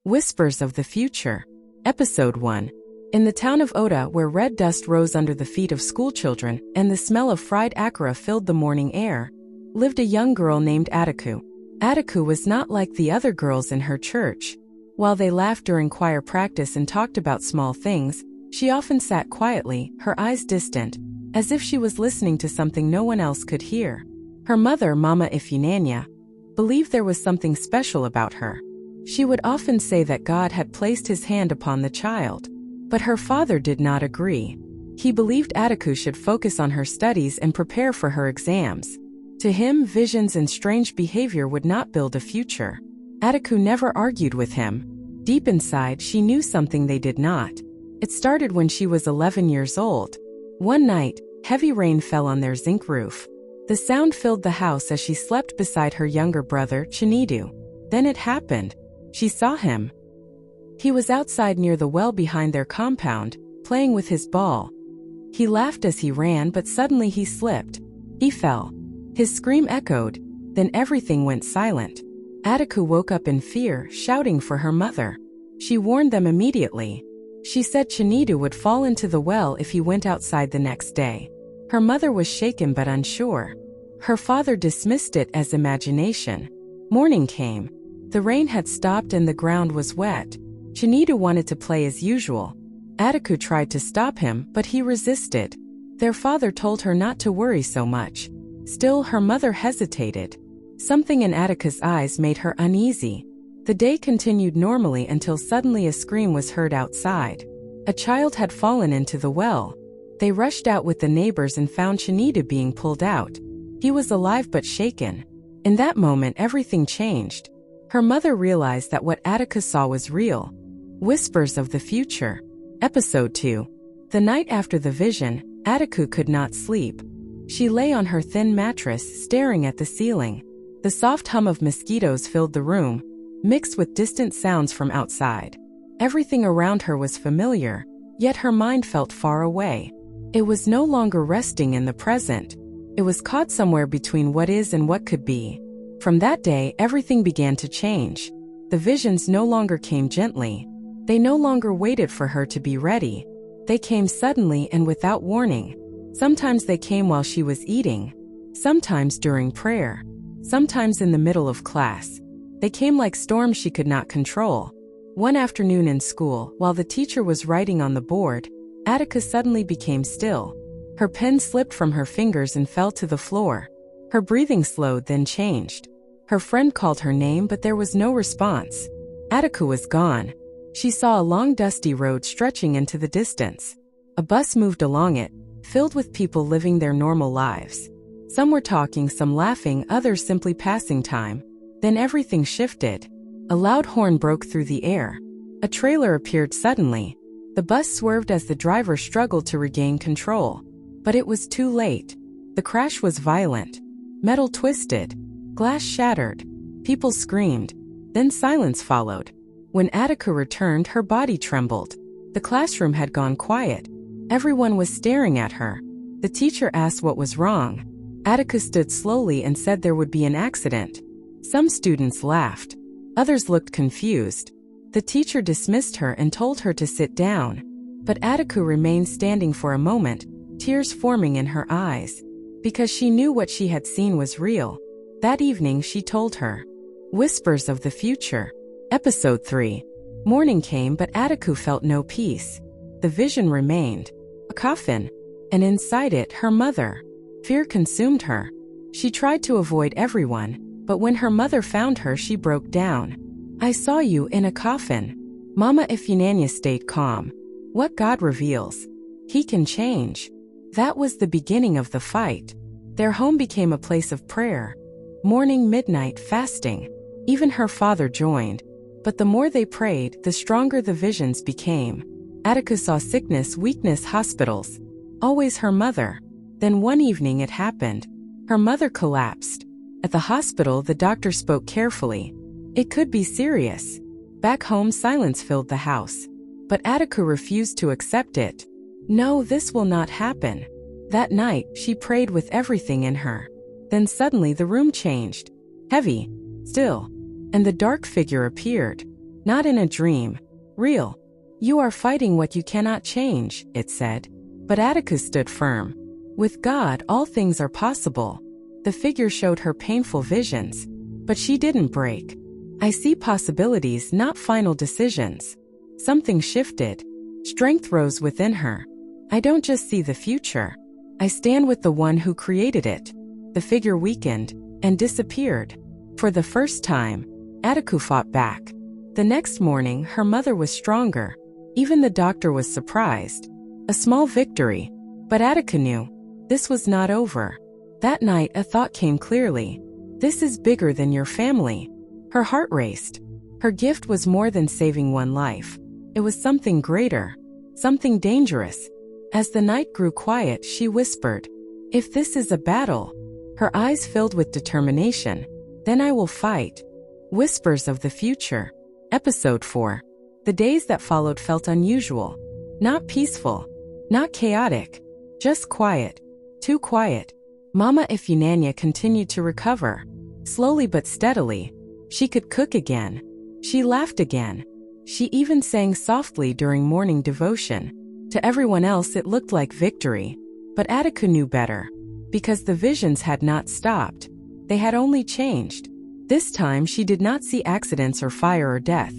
Whispers of the Future. Episode 1. In the town of Oda, where red dust rose under the feet of schoolchildren and the smell of fried akara filled the morning air, lived a young girl named Adaku. Adaku was not like the other girls in her church. While they laughed during choir practice and talked about small things, she often sat quietly, her eyes distant, as if she was listening to something no one else could hear. Her mother, Mama Ifunanya, believed there was something special about her. She would often say that God had placed his hand upon the child. But her father did not agree. He believed Adaku should focus on her studies and prepare for her exams. To him, visions and strange behavior would not build a future. Adaku never argued with him. Deep inside, she knew something they did not. It started when she was 11 years old. One night, heavy rain fell on their zinc roof. The sound filled the house as she slept beside her younger brother, Chinidu. Then it happened. She saw him. He was outside near the well behind their compound, playing with his ball. He laughed as he ran, but suddenly he slipped. He fell. His scream echoed. Then everything went silent. Adaku woke up in fear, shouting for her mother. She warned them immediately. She said Chinidu would fall into the well if he went outside the next day. Her mother was shaken but unsure. Her father dismissed it as imagination. Morning came. The rain had stopped and the ground was wet. Chinidu wanted to play as usual. Adaku tried to stop him, but he resisted. Their father told her not to worry so much. Still, her mother hesitated. Something in Adaku's eyes made her uneasy. The day continued normally until suddenly a scream was heard outside. A child had fallen into the well. They rushed out with the neighbors and found Chinidu being pulled out. He was alive but shaken. In that moment, everything changed. Her mother realized that what Adaku saw was real. Whispers of the Future. Episode 2. The night after the vision, Adaku could not sleep. She lay on her thin mattress, staring at the ceiling. The soft hum of mosquitoes filled the room, mixed with distant sounds from outside. Everything around her was familiar, yet her mind felt far away. It was no longer resting in the present. It was caught somewhere between what is and what could be. From that day, everything began to change. The visions no longer came gently. They no longer waited for her to be ready. They came suddenly and without warning. Sometimes they came while she was eating. Sometimes during prayer. Sometimes in the middle of class. They came like storms she could not control. One afternoon in school, while the teacher was writing on the board, Adaku suddenly became still. Her pen slipped from her fingers and fell to the floor. Her breathing slowed, then changed. Her friend called her name, but there was no response. Adaku was gone. She saw a long dusty road stretching into the distance. A bus moved along it, filled with people living their normal lives. Some were talking, some laughing, others simply passing time. Then everything shifted. A loud horn broke through the air. A trailer appeared suddenly. The bus swerved as the driver struggled to regain control. But it was too late. The crash was violent. Metal twisted. Glass shattered. People screamed. Then silence followed. When Adaku returned, her body trembled. The classroom had gone quiet. Everyone was staring at her. The teacher asked what was wrong. Adaku stood slowly and said there would be an accident. Some students laughed. Others looked confused. The teacher dismissed her and told her to sit down. But Adaku remained standing for a moment, tears forming in her eyes. Because she knew what she had seen was real. That evening she told her. Whispers of the Future. Episode 3. Morning came, but Adaku felt no peace. The vision remained. A coffin. And inside it, her mother. Fear consumed her. She tried to avoid everyone, but when her mother found her, she broke down. I saw you in a coffin. Mama Ifunanya stayed calm. What God reveals, he can change. That was the beginning of the fight. Their home became a place of prayer. Morning, midnight, fasting. Even her father joined. But the more they prayed, the stronger the visions became. Adaku saw sickness, weakness, hospitals. Always her mother. Then one evening it happened. Her mother collapsed. At the hospital, the doctor spoke carefully. It could be serious. Back home, silence filled the house. But Adaku refused to accept it. No, this will not happen. That night, she prayed with everything in her. Then suddenly the room changed. Heavy. Still. And the dark figure appeared. Not in a dream. Real. You are fighting what you cannot change, it said. But Adaku stood firm. With God, all things are possible. The figure showed her painful visions. But she didn't break. I see possibilities, not final decisions. Something shifted. Strength rose within her. I don't just see the future. I stand with the one who created it. The figure weakened and disappeared. For the first time, Adaku fought back. The next morning, her mother was stronger. Even the doctor was surprised. A small victory. But Adaku knew this was not over. That night, a thought came clearly. This is bigger than your family. Her heart raced. Her gift was more than saving one life. It was something greater. Something dangerous. As the night grew quiet, she whispered, "If this is a battle," her eyes filled with determination, "then I will fight." Whispers of the Future. Episode 4. The days that followed felt unusual. Not peaceful. Not chaotic. Just quiet. Too quiet. Mama Ifunanya continued to recover. Slowly but steadily. She could cook again. She laughed again. She even sang softly during morning devotion. To everyone else it looked like victory. But Adaku knew better. Because the visions had not stopped. They had only changed. This time she did not see accidents or fire or death.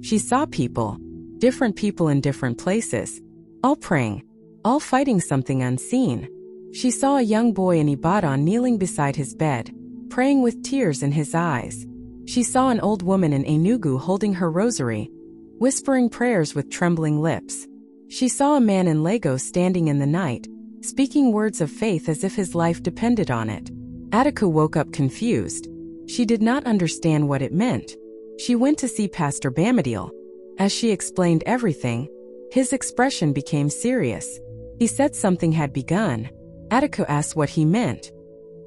She saw people. Different people in different places. All praying. All fighting something unseen. She saw a young boy in Ibadan kneeling beside his bed, praying with tears in his eyes. She saw an old woman in Enugu holding her rosary, whispering prayers with trembling lips. She saw a man in Lagos standing in the night, speaking words of faith as if his life depended on it. Adaku woke up confused. She did not understand what it meant. She went to see Pastor Bamidil. As she explained everything, his expression became serious. He said something had begun. Adaku asked what he meant.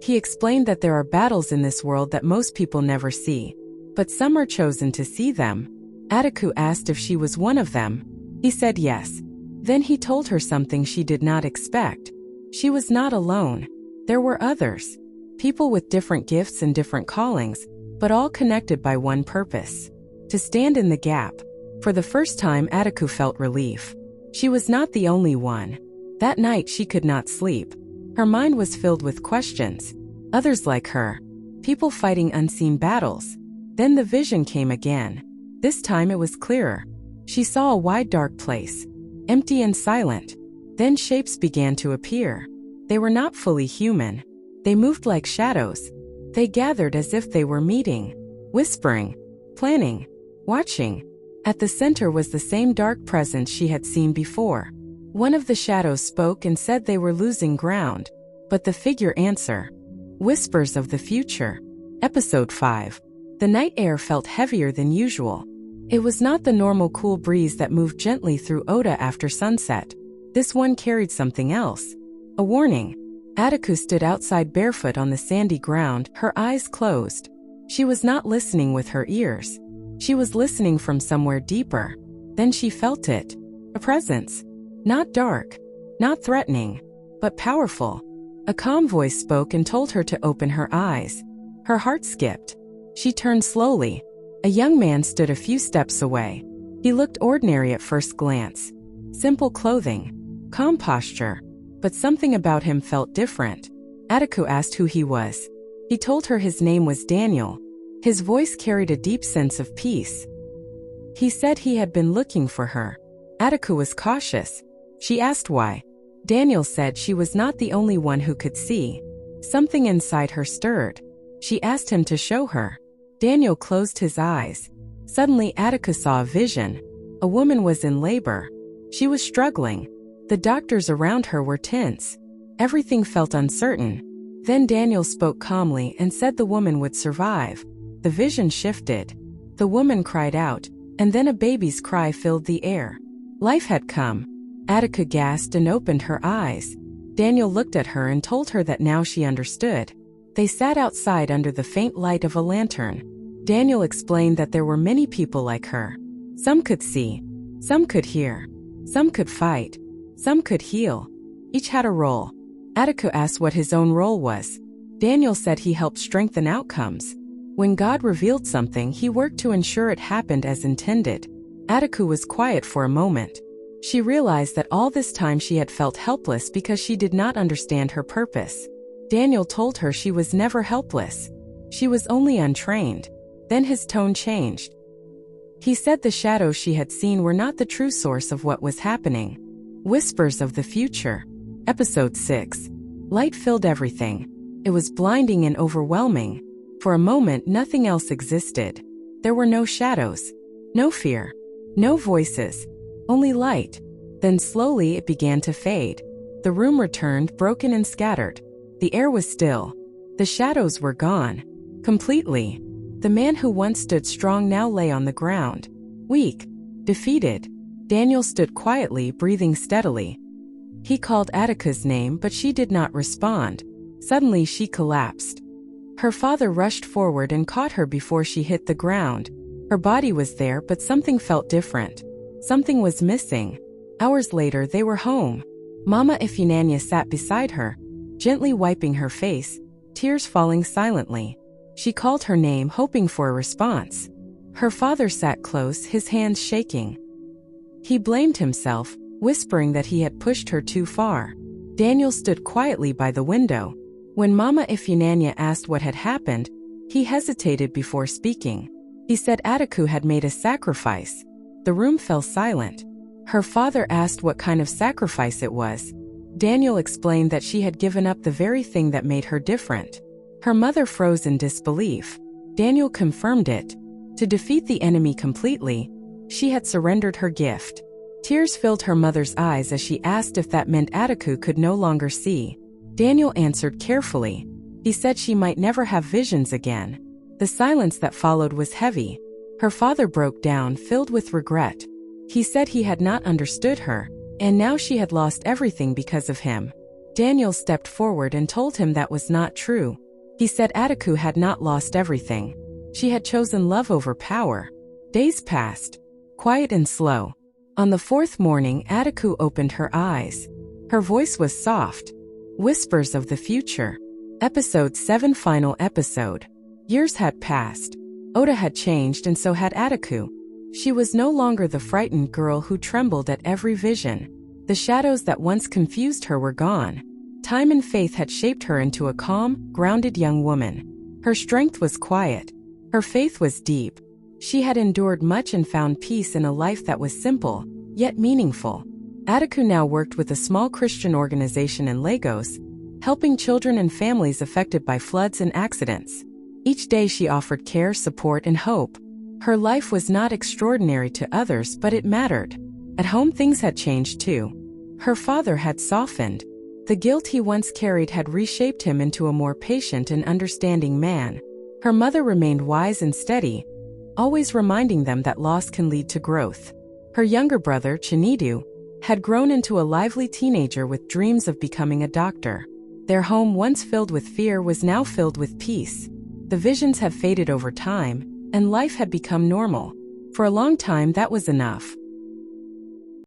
He explained that there are battles in this world that most people never see. But some are chosen to see them. Adaku asked if she was one of them. He said yes. Then he told her something she did not expect. She was not alone. There were others. People with different gifts and different callings, but all connected by one purpose. To stand in the gap. For the first time, Adaku felt relief. She was not the only one. That night she could not sleep. Her mind was filled with questions. Others like her. People fighting unseen battles. Then the vision came again. This time it was clearer. She saw a wide dark place. Empty and silent. Then shapes began to appear. They were not fully human. They moved like shadows. They gathered as if they were meeting. Whispering. Planning. Watching. At the center was the same dark presence she had seen before. One of the shadows spoke and said they were losing ground. But the figure answered. Whispers of the Future. Episode 5. The night air felt heavier than usual. It was not the normal cool breeze that moved gently through Oda after sunset. This one carried something else. A warning. Adaku stood outside barefoot on the sandy ground, her eyes closed. She was not listening with her ears. She was listening from somewhere deeper. Then she felt it. A presence. Not dark. Not threatening. But powerful. A calm voice spoke and told her to open her eyes. Her heart skipped. She turned slowly. A young man stood a few steps away. He looked ordinary at first glance. Simple clothing. Calm posture. But something about him felt different. Adaku asked who he was. He told her his name was Daniel. His voice carried a deep sense of peace. He said he had been looking for her. Adaku was cautious. She asked why. Daniel said she was not the only one who could see. Something inside her stirred. She asked him to show her. Daniel closed his eyes. Suddenly Adaku saw a vision. A woman was in labor. She was struggling. The doctors around her were tense. Everything felt uncertain. Then Daniel spoke calmly and said the woman would survive. The vision shifted. The woman cried out, and then a baby's cry filled the air. Life had come. Adaku gasped and opened her eyes. Daniel looked at her and told her that now she understood. They sat outside under the faint light of a lantern. Daniel explained that there were many people like her. Some could see. Some could hear. Some could fight. Some could heal. Each had a role. Adaku asked what his own role was. Daniel said he helped strengthen outcomes. When God revealed something, he worked to ensure it happened as intended. Adaku was quiet for a moment. She realized that all this time she had felt helpless because she did not understand her purpose. Daniel told her she was never helpless. She was only untrained. Then his tone changed. He said the shadows she had seen were not the true source of what was happening. Whispers of the Future. Episode 6. Light filled everything. It was blinding and overwhelming. For a moment, nothing else existed. There were no shadows, no fear, no voices, only light. Then slowly it began to fade. The room returned, broken and scattered. The air was still. The shadows were gone. Completely. The man who once stood strong now lay on the ground. Weak. Defeated. Daniel stood quietly, breathing steadily. He called Adaku's name, but she did not respond. Suddenly she collapsed. Her father rushed forward and caught her before she hit the ground. Her body was there, but something felt different. Something was missing. Hours later, they were home. Mama Ifunanya sat beside her, gently wiping her face, tears falling silently. She called her name, hoping for a response. Her father sat close, his hands shaking. He blamed himself, whispering that he had pushed her too far. Daniel stood quietly by the window. When Mama Ifunanya asked what had happened, he hesitated before speaking. He said Adaku had made a sacrifice. The room fell silent. Her father asked what kind of sacrifice it was. Daniel explained that she had given up the very thing that made her different. Her mother froze in disbelief. Daniel confirmed it. To defeat the enemy completely, she had surrendered her gift. Tears filled her mother's eyes as she asked if that meant Adaku could no longer see. Daniel answered carefully. He said she might never have visions again. The silence that followed was heavy. Her father broke down, filled with regret. He said he had not understood her, and now she had lost everything because of him. Daniel stepped forward and told him that was not true. He said Adaku had not lost everything. She had chosen love over power. Days passed, quiet and slow. On the fourth morning, Adaku opened her eyes. Her voice was soft. Whispers of the Future. Episode 7. Final episode. Years had passed. Oda had changed, and so had Adaku. She was no longer the frightened girl who trembled at every vision. The shadows that once confused her were gone. Time and faith had shaped her into a calm, grounded young woman. Her strength was quiet. Her faith was deep. She had endured much and found peace in a life that was simple, yet meaningful. Adaku now worked with a small Christian organization in Lagos, helping children and families affected by floods and accidents. Each day she offered care, support, and hope. Her life was not extraordinary to others, but it mattered. At home things had changed too. Her father had softened. The guilt he once carried had reshaped him into a more patient and understanding man. Her mother remained wise and steady, always reminding them that loss can lead to growth. Her younger brother, Chinedu, had grown into a lively teenager with dreams of becoming a doctor. Their home, once filled with fear, was now filled with peace. The visions had faded over time, and life had become normal. For a long time that was enough.